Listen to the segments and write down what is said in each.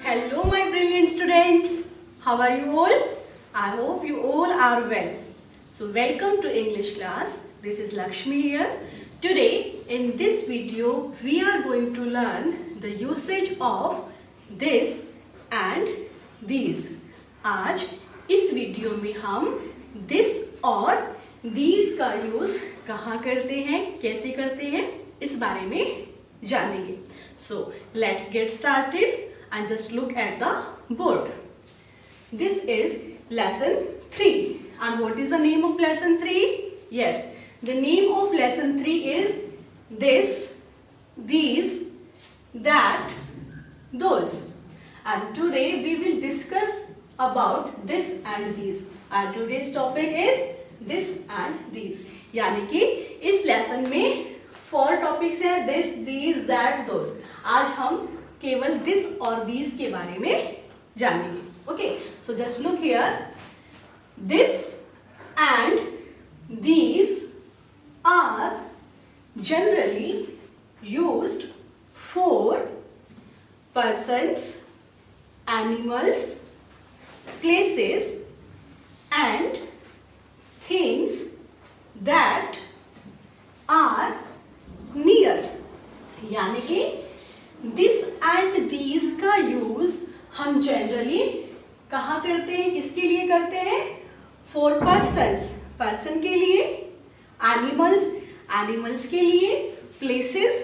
Hello my brilliant students. How are you all? I hope you all are well. So welcome to English class. This is Lakshmi here. Today in this video we are going to learn the usage of this and these. आज इस video में हम this और these का use कहाँ करते हैं, कैसे करते हैं, इस बारे में जानेंगे. So let's get started and just look at the board. This is lesson 3. And what is the name of lesson 3? Yes, the name of lesson 3 is this, these, that, those. And today we will discuss about this and these. And today's topic is this and these. यानी कि इस lesson में 4 topics हैं, this, these, that, those. आज हम केवल this और these के बारे में जानेंगे. Okay, so just look here. This and these are generally used for persons, animals, places and things that are near. यानी कि this and these का यूज हम जनरली कहाँ करते हैं, किसके लिए करते हैं? फॉर पर्सन्स, पर्सन के लिए, एनिमल्स, एनिमल्स के लिए, प्लेसेस,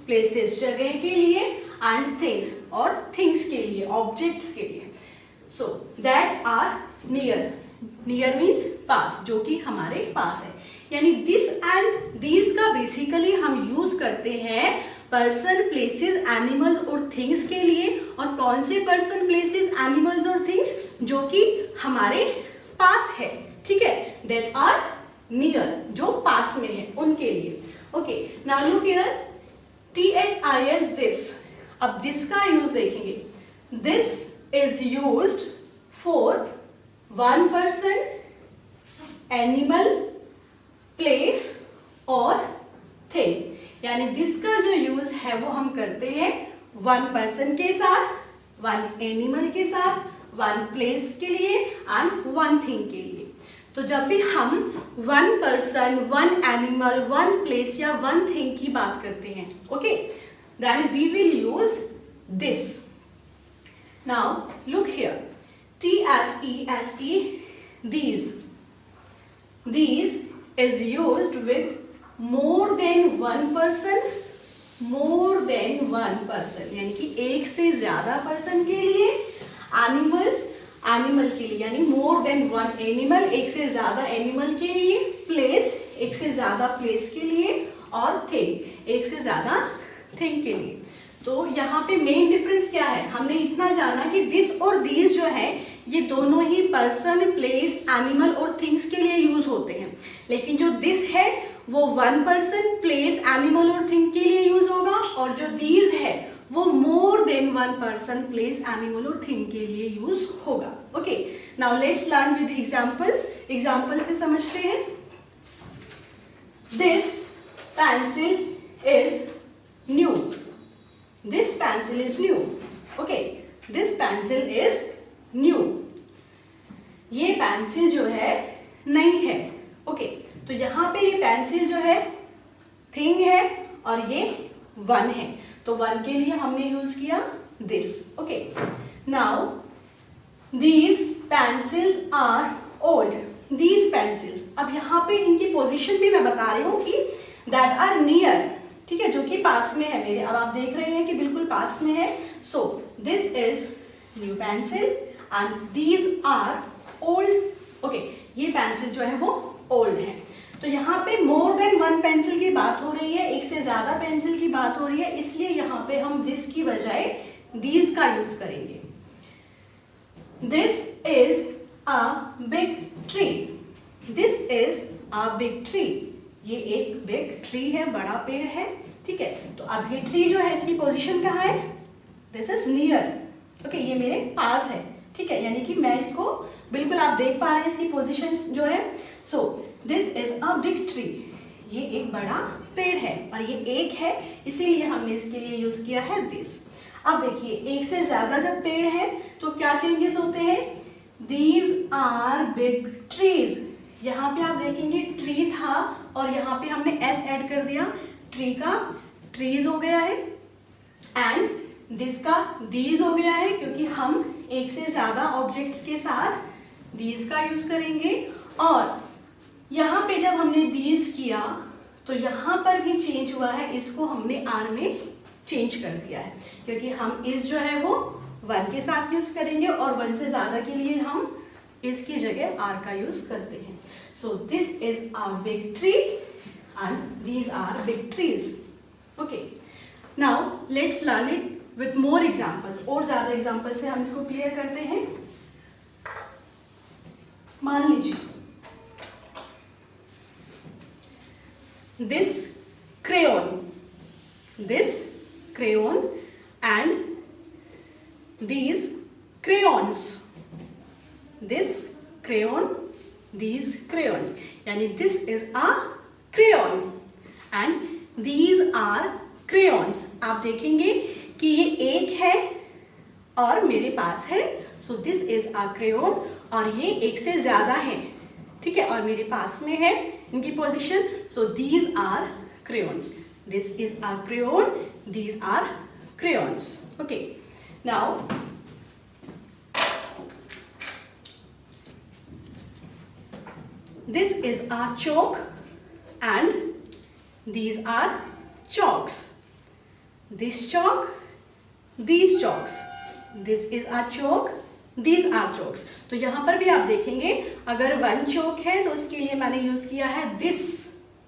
प्लेसेस जगह के लिए, एंड थिंग्स और थिंग्स के लिए, ऑब्जेक्ट्स के लिए. So that are near. Near means पास, जो कि हमारे पास है. यानी दिस एंड दीज का बेसिकली हम यूज करते हैं पर्सन, प्लेसेस, एनिमल्स और थिंग्स के लिए. और कौन से पर्सन, प्लेसेस, एनिमल्स और थिंग्स? जो कि हमारे पास है. ठीक है, दैट आर नियर, जो पास में है, उनके लिए. Okay, now look here, THIS this. अब दिस का यूज देखेंगे. This is used for one person, animal, place और थिंग. यानी दिस का जो यूज है वो हम करते हैं वन पर्सन के साथ, वन एनिमल के साथ, वन प्लेस के लिए एंड वन थिंग के लिए. तो जब भी हम one person, one animal, one place या वन थिंग की बात करते हैं, okay, then we will use this. Now look here, THESE, these. These is used with more than one person, more than one person, यानी कि एक से ज्यादा पर्सन के लिए, एनिमल, एनिमल के लिए यानी मोर देन वन एनिमल, एक से ज्यादा एनिमल के लिए, प्लेस, एक से ज्यादा प्लेस के लिए, और थिंग, एक से ज्यादा थिंग के लिए. तो यहाँ पे मेन डिफरेंस क्या है? हमने इतना जाना कि दिस और दीज जो है ये दोनों ही पर्सन, प्लेस, एनिमल और थिंग्स के लिए यूज होते हैं. लेकिन जो दिस है वो वन पर्सन, प्लेस, एनिमल और थिंग के लिए यूज होगा, और जो दीज है वो more than one person, place, animal और थिंग के लिए यूज होगा. Okay, now let's learn with examples. Example से समझते हैं. This pencil is new. This pencil is new. Okay, this pencil is new. ये पेंसिल जो है नई है. ओके, तो यहाँ पे ये पेंसिल जो है थिंग है और ये वन है. तो वन के लिए हमने यूज किया this. Okay, now these pencils are old. These pencils, अब यहाँ पे इनकी पोजीशन भी मैं बता रही हूँ कि दैट आर नियर. ठीक है, जो कि पास में है मेरे. अब आप देख रहे हैं कि बिल्कुल पास में है. So this is new pencil and these are old. Okay, ये पेंसिल जो है वो ओल्ड है. तो यहाँ पे मोर देन वन पेंसिल की बात हो रही है, एक से ज्यादा पेंसिल की बात हो रही है, इसलिए यहाँ पे हम दिस की बजाय दीज का यूज करेंगे. This is a big tree. This is a big tree. ये एक बिग ट्री है, बड़ा पेड़ है. ठीक है, तो अब ये ट्री जो है इसकी पोजीशन कहाँ है? This is near. ओके, ये मेरे पास है. ठीक है, यानी कि मैं इसको बिल्कुल, आप देख पा रहे हैं इसकी पोजीशन जो है. So this is a big tree. ये एक बड़ा पेड़ है और ये एक है, इसीलिए हमने इसके लिए यूज किया है दिस. अब देखिए एक से ज्यादा जब पेड़ है तो क्या चेंजेस होते हैं, दीज आर बिग ट्रीज। यहाँ पे आप देखेंगे ट्री था और यहाँ पे हमने एस ऐड कर दिया, ट्री का ट्रीज हो गया है, एंड दिस का दीज हो गया है, क्योंकि हम एक से ज्यादा ऑब्जेक्ट्स के साथ दीज का यूज करेंगे। और यहाँ पे जब हमने दीज किया तो यहाँ पर भी चेंज हुआ है, इसको हमने आर में चेंज कर दिया है, क्योंकि हम इस जो है वो 1 के साथ यूज करेंगे और 1 से ज्यादा के लिए हम इसकी जगह आर का यूज करते हैं। So this is our big tree and these are big trees. Okay, now let's learn it with more examples. और ज्यादा एग्जाम्पल से हम इसको क्लियर करते हैं। मान लीजिए this crayon and these crayons, this crayon, these crayons, यानी this is a crayon and these are crayons। आप देखेंगे कि ये एक है और मेरे पास है, so this is a crayon, और ये एक से ज्यादा है, ठीक है, और मेरे पास में है इनकी position, so these are crayons, this is a crayon, these are crayons। okay, now this is a chalk and these are chalks, this chalk, these chalks, this is a chalk, these are chalks। तो यहाँ पर भी आप देखेंगे अगर 1 chalk है तो उसके लिए मैंने यूज किया है this,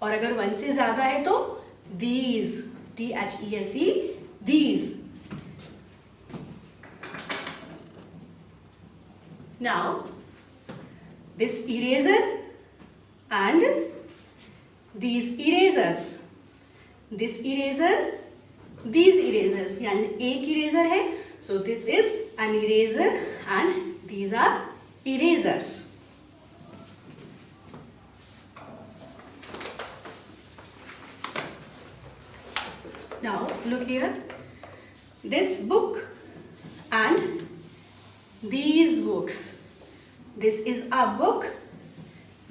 और अगर 1 से ज्यादा है तो these, THESE, these। Now this eraser and these erasers, this eraser, these erasers, यानी एक eraser है, so this is an eraser and these are erasers। Now look here, this book and these books, this is a book,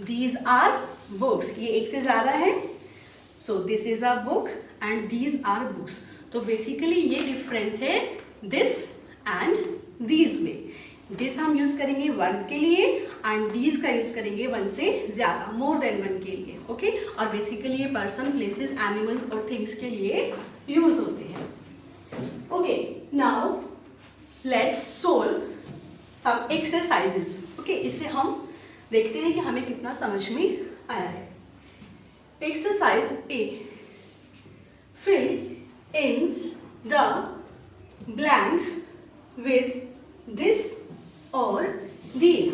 these are books, ये एक से ज्यादा है, so this is a book and these are books। तो basically ये difference है this and these में। this हम यूज करेंगे 1 के लिए एंड these का यूज करेंगे 1 से ज्यादा, मोर देन 1 के लिए। ओके, और बेसिकली ये पर्सन, प्लेसेस, एनिमल्स और थिंग्स के लिए यूज होते हैं। Okay, now let's solve some exercises. Okay, इससे हम देखते हैं कि हमें कितना समझ में आया है। Exercise A, fill in the blanks with this और these।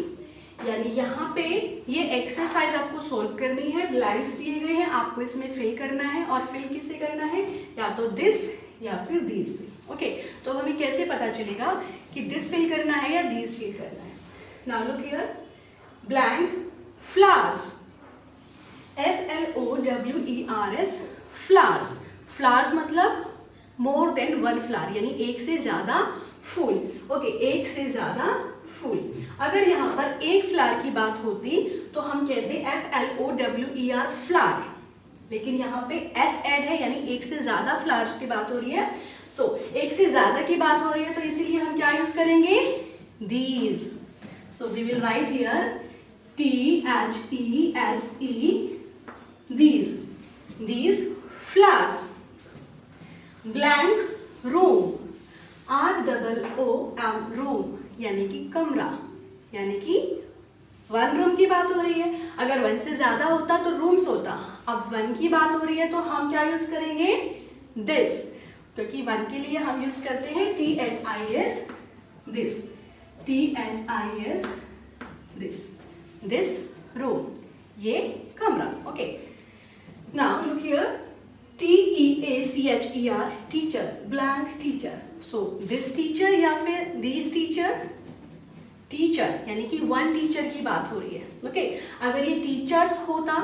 यानी यहाँ पे ये एक्सरसाइज आपको सोल्व करनी है, ब्लैंक्स दिए गए हैं, आपको इसमें फिल करना है, और फिल किससे करना है, या तो दिस या फिर these से। ओके, तो हमें कैसे पता चलेगा कि दिस फिल करना है या these फिल करना है। Now look here, blank flowers, FLOWERS, flowers. Flowers मतलब मोर देन 1 फ्लावर, यानी एक से ज्यादा फूल। ओके, एक से ज्यादा फूल। अगर यहाँ पर एक फ्लावर की बात होती तो हम कहते FLOWER, फ्लावर, लेकिन यहाँ पे S ऐड है, यानी एक से ज्यादा फ्लावर्स की बात हो रही है। सो एक से ज्यादा की बात हो रही है तो इसीलिए हम क्या यूज करेंगे, these। So we will write here THESE, these flowers। Blank room, ROOM, room, यानी कि कमरा, यानी कि 1 रूम की बात हो रही है। अगर 1 से ज्यादा होता तो रूम्स होता, अब 1 की बात हो रही है तो हम क्या यूज करेंगे, दिस, क्योंकि 1 के लिए हम यूज करते हैं THIS, this, THIS, this room, ये कमरा। Okay, now look here, TEACHER, teacher, blank teacher. So this teacher या फिर दिस टीचर, टीचर यानी कि 1 टीचर की बात हो रही है। ओके, अगर ये टीचर्स होता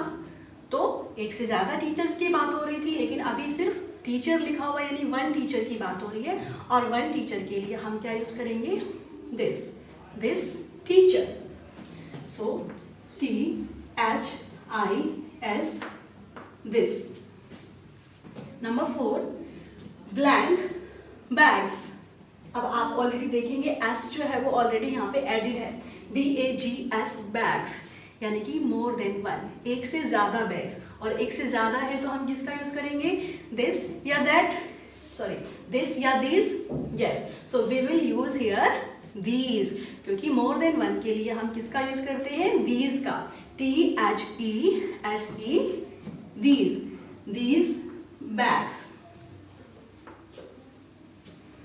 तो एक से ज़्यादा टीचर्स की बात हो रही थी, लेकिन अभी सिर्फ टीचर लिखा हुआ है, यानी वन टीचर की बात हो रही है। और वन टीचर के लिए हम क्या यूज़ करेंगे, this teacher. So THIS, this. Number 4, blank bags. अब आप ऑलरेडी देखेंगे एस जो है वो ऑलरेडी यहाँ पे एडिड है, BAGS बैग्स, यानी कि मोर देन वन, एक से ज़्यादा बैग्स। और एक से ज़्यादा है तो हम किसका यूज़ करेंगे, दिस या दैट, सॉरी दिस या these, yes. So we will use here these, क्योंकि मोर देन वन के लिए हम किसका यूज़ करते हैं, दीज का, THESE, these bags.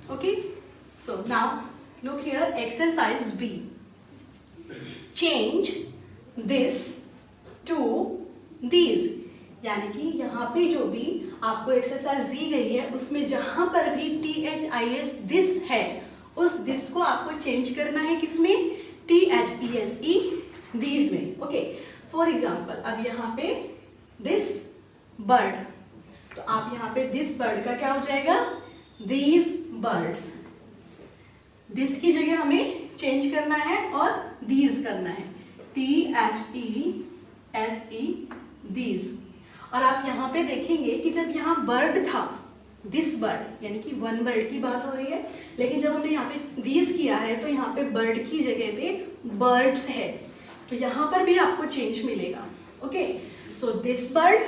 Okay, so now look here, exercise B. Change this to these, यानी कि यहाँ पे जो भी आपको एक्सरसाइज दी गई है उसमें जहां पर भी THIS दिस है, उस दिस को आपको चेंज करना है किसमें, THESE these में। ओके, फॉर एग्जाम्पल अब यहाँ पे दिस बर्ड, तो आप यहाँ पे दिस बर्ड का क्या हो जाएगा, these birds। दिस की जगह हमें चेंज करना है और these करना है, THESE these। और आप यहाँ पे देखेंगे कि जब यहाँ बर्ड था, दिस बर्ड यानी कि वन बर्ड की बात हो रही है, लेकिन जब हमने यहाँ पे these किया है तो यहाँ पे बर्ड की जगह पे बर्ड्स है, तो यहाँ पर भी आपको चेंज मिलेगा। ओके, सो दिस बर्ड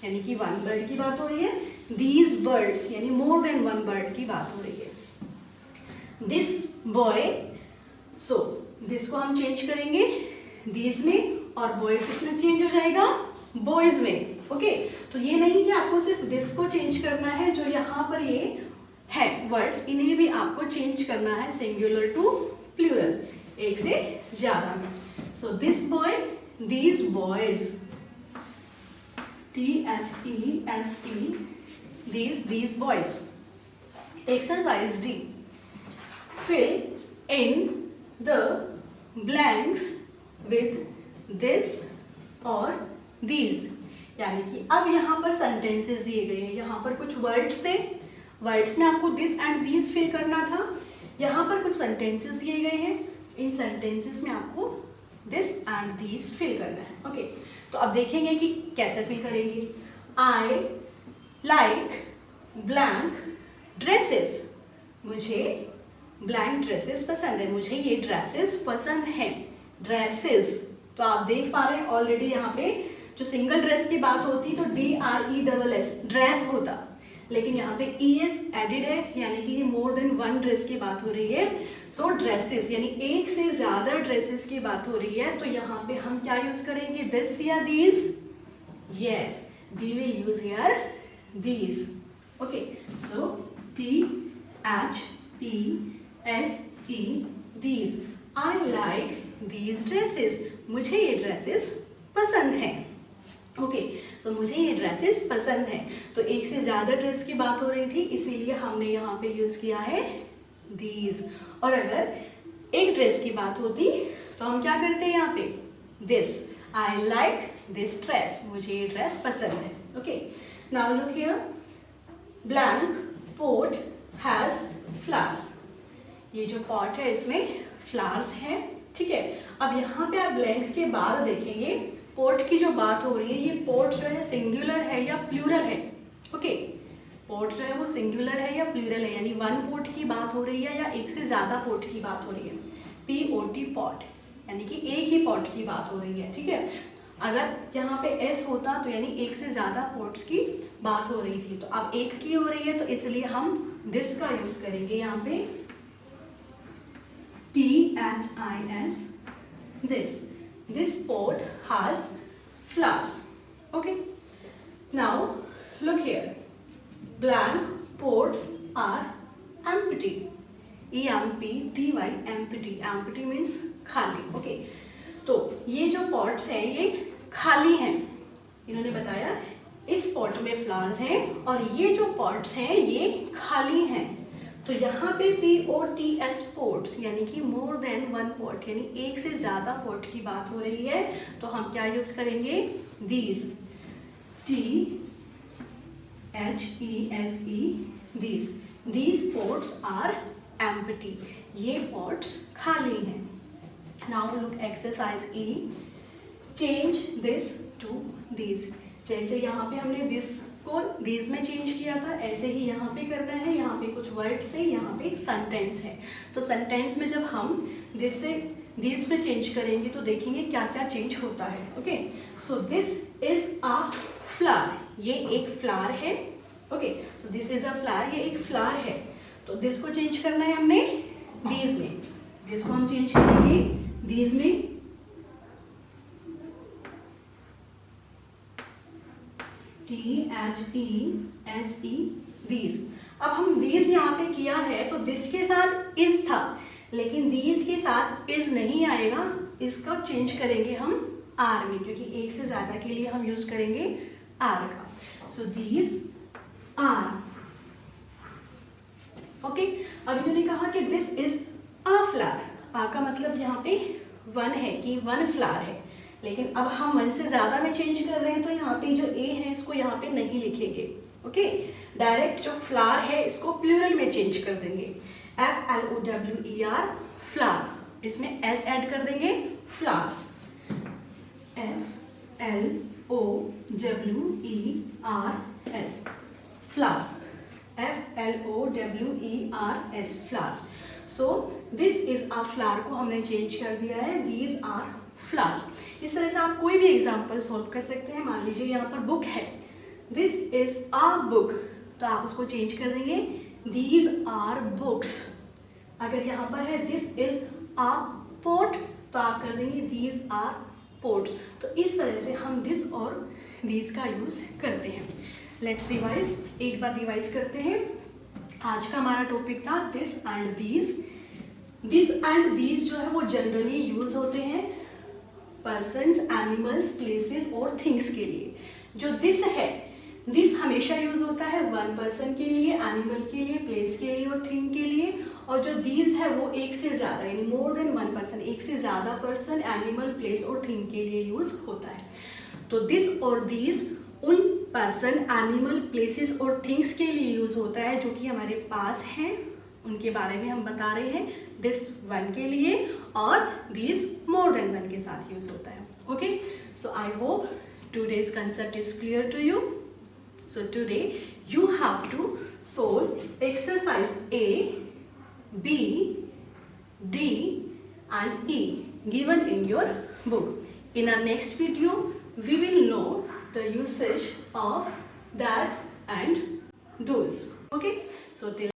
यानी कि वन बर्ड की बात हो रही है, these birds यानी मोर देन वन बर्ड की बात हो रही है। दिस बॉय, सो दिस को हम चेंज करेंगे these में, और बॉय किसमें चेंज हो जाएगा, बॉयज में। ओके, तो ये नहीं कि आपको सिर्फ दिस को चेंज करना है, जो यहाँ पर ये है वर्ड्स, इन्हें भी आपको चेंज करना है सिंगुलर टू प्लूरल, एक से ज्यादा में। So this boy, these boys, THESE these boys। Exercise D, fill in the blanks with this or these, यानी कि अब यहाँ पर सेंटेंसेस दिए गए हैं, यहाँ पर कुछ वर्ड्स थे, वर्ड्स में आपको दिस एंड दीज फिल करना था, यहाँ पर कुछ सेंटेंसेस दिए गए हैं, इन सेंटेंसेस में आपको दिस एंड दीज फिल करना है। ओके, तो अब देखेंगे कि कैसे फिल करेंगे। आई लाइक ब्लैंक ड्रेसेस, मुझे ब्लैंक ड्रेसेस पसंद है, मुझे ये ड्रेसेस पसंद हैं। ड्रेसेस, तो आप देख पा रहे हैं ऑलरेडी यहाँ पे जो सिंगल ड्रेस की बात होती तो DRESS ड्रेस होता, लेकिन यहाँ पे ES एडिड है, यानी कि ये मोर देन वन ड्रेस की बात हो रही है। सो ड्रेसेस यानी एक से ज्यादा ड्रेसेस की बात हो रही है, तो यहाँ पे हम क्या यूज करेंगे, दिस या these, yes, we will use here these. Okay, so THESE these, I like these dresses, मुझे ये ड्रेसेस पसंद हैं। ओके, सो मुझे ये ड्रेसेस पसंद हैं, तो एक से ज़्यादा ड्रेस की बात हो रही थी, इसीलिए हमने यहाँ पे यूज़ किया है दीज। और अगर एक ड्रेस की बात होती तो हम क्या करते हैं यहाँ पे, this, I like this dress, मुझे ये ड्रेस पसंद है। Okay, now look here, blank pot has flowers, ये जो पॉट है इसमें फ्लावर्स हैं, ठीक है। अब यहाँ पे आप ब्लैंक के बाद देखेंगे पोर्ट की जो बात हो रही है, ये पोर्ट जो है सिंगुलर है या प्लूरल है। ओके, पोर्ट जो है वो सिंगुलर है या प्लूरल है, यानी वन पोर्ट की बात हो रही है या एक से ज़्यादा पोर्ट की बात हो रही है। POT पॉट, यानी कि एक ही पॉट की बात हो रही है, ठीक है। अगर यहाँ पे S होता तो यानी एक से ज़्यादा पोर्ट्स की बात हो रही थी, तो अब एक की हो रही है तो इसलिए हम दिस का यूज़ करेंगे यहाँ पे, THIS this, this pot has flowers। Okay, now look here, blank pots are empty, EMPTY, empty, empty means खाली। ओके, तो ये जो पॉट्स हैं ये खाली हैं, इन्होंने बताया इस पॉट में फ्लावर्स हैं और ये जो पॉट्स हैं ये खाली हैं, तो यहाँ पे POTS पोर्ट्स यानी कि मोर देन वन पॉट, यानी एक से ज़्यादा पॉट की बात हो रही है, तो हम क्या यूज़ करेंगे, these. these pots are empty. ये pots खाली हैं. Now look exercise E. Change this to these. जैसे यहाँ पे हमने this को these में चेंज किया था, ऐसे ही यहाँ पे करना है. यहाँ पे कुछ वर्ड से यहाँ पे सेंटेंस है, तो सेंटेंस में जब हम this से these में चेंज करेंगे तो देखेंगे क्या क्या चेंज होता है. Okay, so this is a flower. ये एक फ्लावर है. Okay, so this is a flower. ये एक फ्लावर है, तो दिस को चेंज करना है हमने these में. दिस को हम चेंज करेंगे these में. THESE these. अब हम these यहाँ पे किया है तो this के साथ is था, लेकिन these के साथ is नहीं आएगा. इसका चेंज करेंगे हम are में, क्योंकि एक से ज्यादा के लिए हम यूज करेंगे are का. So these are. ओके, अब इन्होंने कहा कि दिस इज अ फ्लावर. आ का मतलब यहाँ पे वन है कि वन फ्लावर है, लेकिन अब हम वन से ज्यादा में चेंज कर रहे हैं तो यहाँ पे जो ए है इसको यहाँ पे नहीं लिखेंगे. ओके, डायरेक्ट जो फ्लावर है इसको प्लूरल में चेंज कर देंगे. FLOWER flower. इसमें एस ऐड कर देंगे, flowers. FLOWERS flowers. FLOWERS flowers. So this is a flower को हमने चेंज कर दिया है. These are flowers. इस तरह से आप कोई भी एग्जाम्पल सॉल्व कर सकते हैं. मान लीजिए यहाँ पर बुक है, This is a book, तो आप उसको चेंज कर देंगे These are books. अगर यहाँ पर है This is a pot, तो आप कर देंगे These are pots. तो इस तरह से हम this और these का यूज करते हैं. Let's revise. एक बार रिवाइज करते हैं. आज का हमारा टॉपिक था this and these. This and these जो है वो जनरली यूज होते हैं पर्सन्स, एनिमल्स, प्लेसेस और थिंग्स के लिए. जो दिस है, दिस हमेशा यूज होता है वन पर्सन के लिए, एनिमल के लिए, प्लेस के लिए और थिंग के लिए. और जो दीज है वो एक से ज्यादा यानी मोर देन वन पर्सन, एक से ज्यादा पर्सन, एनिमल, प्लेस और थिंग के लिए यूज होता है. तो दिस और दीज उन पर्सन, एनिमल, प्लेसेस और थिंग्स के लिए यूज होता है जो कि हमारे पास हैं, उनके बारे में हम बता रहे हैं. दिस वन के लिए और दिस मोर देन वन के साथ यूज होता है. Okay, so I hope today's concept is clear to you. So today you have to solve exercise A, B, D and E given in your book. In our next video we will know the usage of that and those. Okay, so till